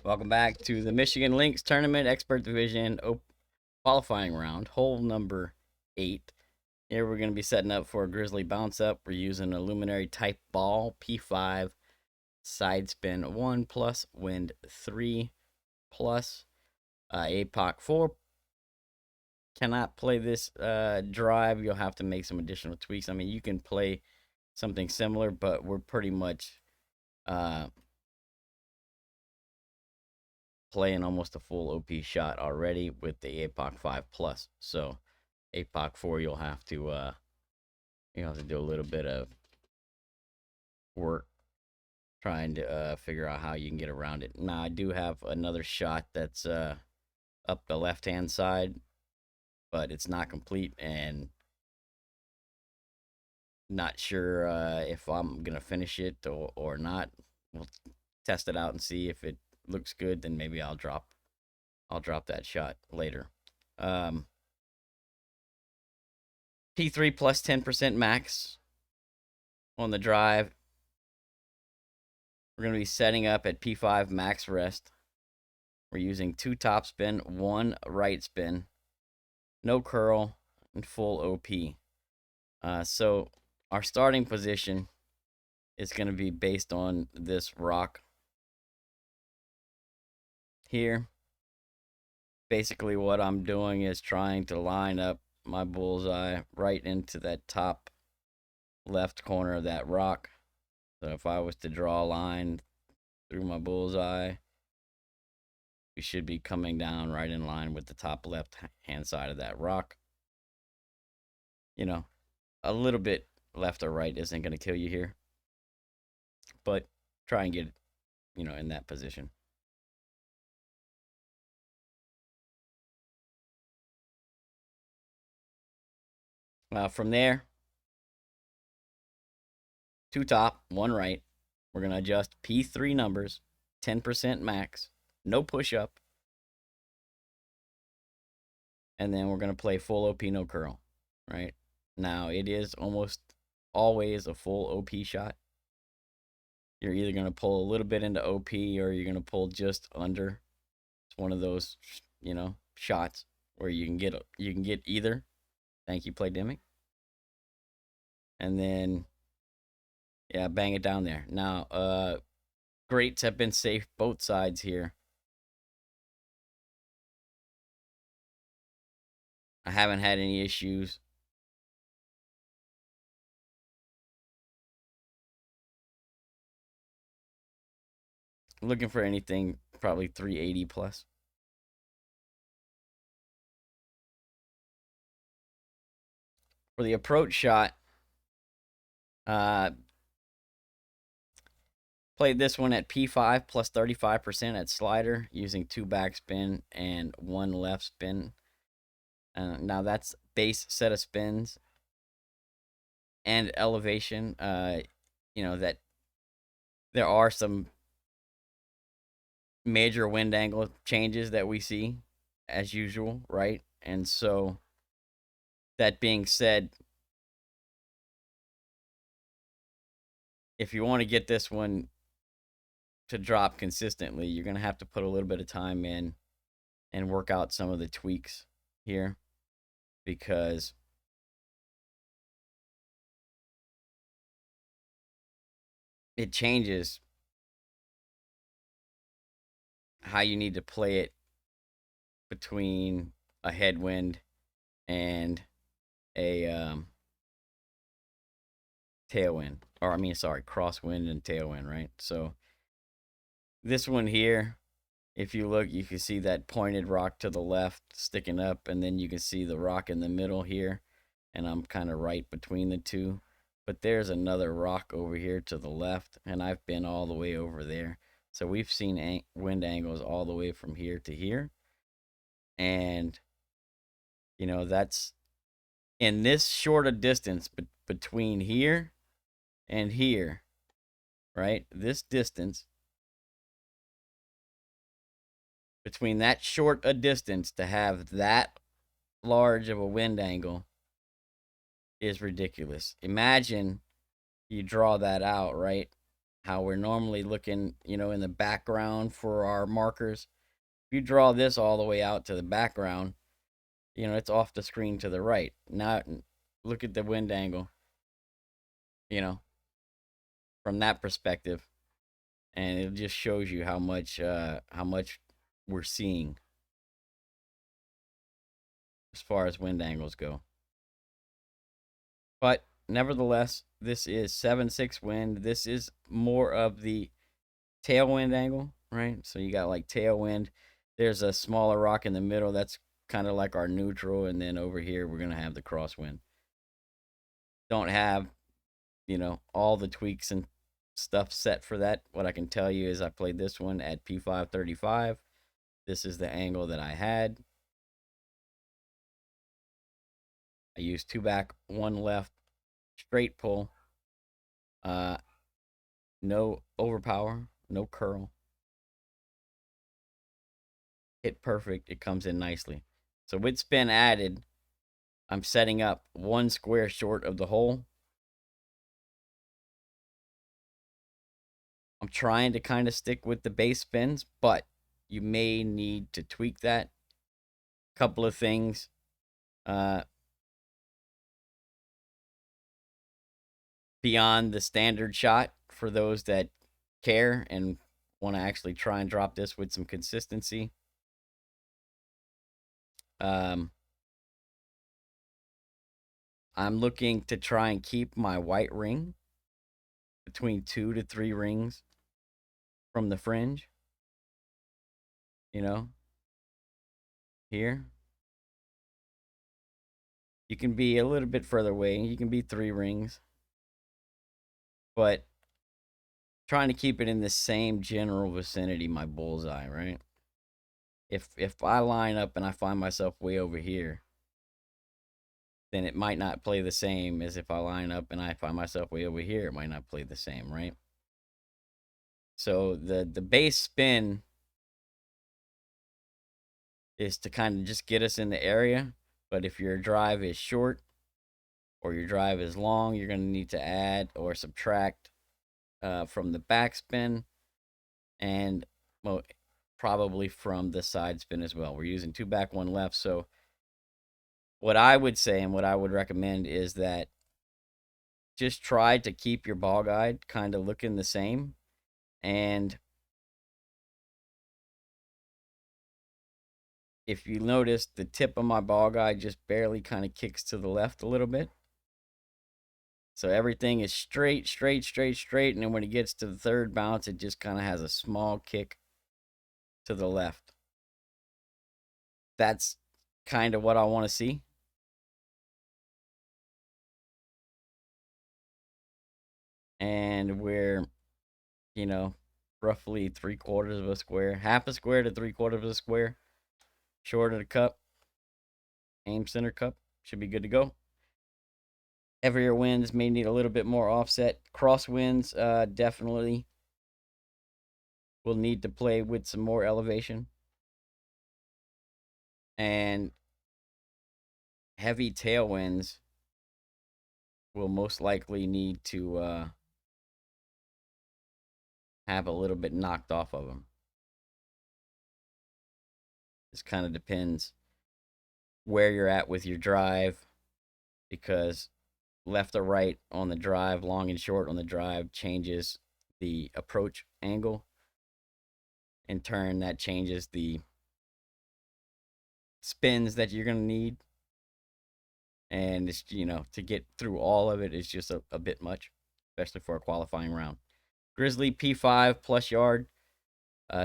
Welcome back to the Michigan Lynx Tournament Expert Division qualifying round, hole number 8. Here we're going to be setting up for a Grizzly bounce up. We're using a luminary type ball, P5, side spin 1 plus, wind 3 plus, APOC 4. Cannot play this drive. You'll have to make some additional tweaks. I mean, you can play something similar, but we're pretty much playing almost a full OP shot already with the APOC 5 plus. So APOC 4 you'll have to do a little bit of work trying to figure out how you can get around it. Now I do have another shot that's up the left hand side, but it's not complete and not sure if I'm gonna finish it or not. We'll test it out and see if it looks good. Then maybe I'll drop that shot later. P3 plus 10% max on the drive. We're going to be setting up at P5 max rest. We're using 2 top spin, 1 right spin, no curl, and full OP. So our starting position is going to be based on this rock here. Basically what I'm doing is trying to line up my bullseye right into that top left corner of that rock. So if I was to draw a line through my bullseye, we should be coming down right in line with the top left hand side of that rock. You know, a little bit left or right isn't going to kill you here, but try and get, in that position. From there, 2 top, 1 right. We're going to adjust P3 numbers, 10% max, no push up. And then we're going to play full OP, no curl, right? Now, it is almost always a full OP shot. You're either going to pull a little bit into OP or you're going to pull just under. It's one of those, shots where you can get either. Thank you, Playdemic. And then, yeah, bang it down there. Now, greats have been safe both sides here. I haven't had any issues. Looking for anything probably 380 plus. For the approach shot, played this one at P5 plus 35% at slider using 2 backspin and 1 left spin. Now that's base set of spins and elevation. That there are some major wind angle changes that we see as usual, right? And so that being said, if you want to get this one to drop consistently, you're going to have to put a little bit of time in and work out some of the tweaks here, because it changes how you need to play it between a headwind and a tailwind, or crosswind and tailwind, right? So this one here, if you look, you can see that pointed rock to the left sticking up, and then you can see the rock in the middle here, and I'm kind of right between the two. But there's another rock over here to the left, and I've been all the way over there. So we've seen wind angles all the way from here to here. And, that's in this short a distance between here and here, right? This distance, between that short a distance to have that large of a wind angle is ridiculous. Imagine you draw that out, right? how we're normally looking, in the background for our markers. If you draw this all the way out to the background, it's off the screen to the right. Now look at the wind angle, you know, from that perspective, and it just shows you how much we're seeing as far as wind angles go. But nevertheless, this is 7-6 wind. This is more of the tailwind angle, right? So you got like tailwind. There's a smaller rock in the middle. That's kind of like our neutral. And then over here, we're going to have the crosswind. Don't have, all the tweaks and stuff set for that. What I can tell you is I played this one at P535. This is the angle that I had. I used 2 back, 1 left, straight pull. No overpower, no curl. Hit perfect. It comes in nicely. So with spin added, I'm setting up 1 square short of the hole. I'm trying to kind of stick with the base spins, but you may need to tweak that. Couple of things. Beyond the standard shot for those that care and want to actually try and drop this with some consistency. I'm looking to try and keep my white ring between 2 to 3 rings from the fringe. Here. You can be a little bit further away. You can be 3 rings. But trying to keep it in the same general vicinity, my bullseye, right? If I line up and I find myself way over here, then it might not play the same as if I line up and I find myself way over here. It might not play the same, right? So the base spin is to kind of just get us in the area. But if your drive is short or your drive is long, you're going to need to add or subtract from the backspin and, well, probably from the side spin as well. We're using 2 back, 1 left. So what I would say and what I would recommend is that just try to keep your ball guide kind of looking the same. And if you notice, the tip of my ball guide just barely kind of kicks to the left a little bit. So everything is straight, straight, straight, straight. And then when it gets to the third bounce, it just kind of has a small kick to the left. That's kind of what I want to see. And we're, roughly 3/4 of a square, half a square to 3/4 of a square short of the cup. Aim center cup should be good to go. Heavier winds may need a little bit more offset. Cross winds definitely will need to play with some more elevation. And heavy tailwinds will most likely need to have a little bit knocked off of them. This kind of depends where you're at with your drive, because left or right on the drive, long and short on the drive, changes the approach angle. In turn, that changes the spins that you're going to need. And it's, to get through all of it is just a bit much, especially for a qualifying round. Grizzly P5 plus yard.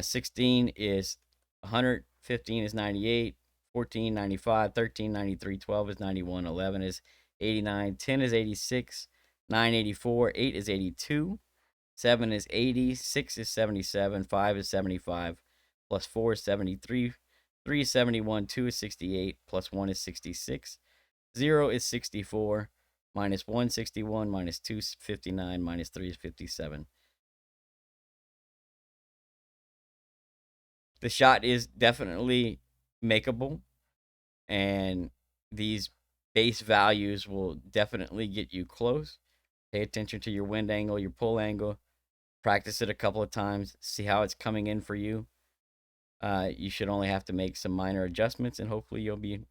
16 is 100, 15 is 98, 14 95, 13 93, 12 is 91, 11 is 89, 10 is 86, 9 84, 8 is 82, 7 is 80, 6 is 77, 5 is 75, plus 4 is 73, 3 is 71, 2 is 68, plus 1 is 66, 0 is 64, minus 1 61, minus 2 is 59, minus 3 is 57. The shot is definitely makeable, and these base values will definitely get you close. Pay attention to your wind angle, your pull angle, Practice it a couple of times, see how it's coming in for you. You should only have to make some minor adjustments, and hopefully you'll be,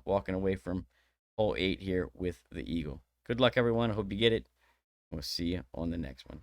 walking away from hole 8 here with the eagle. Good luck, everyone. I hope you get it. We'll see you on the next one.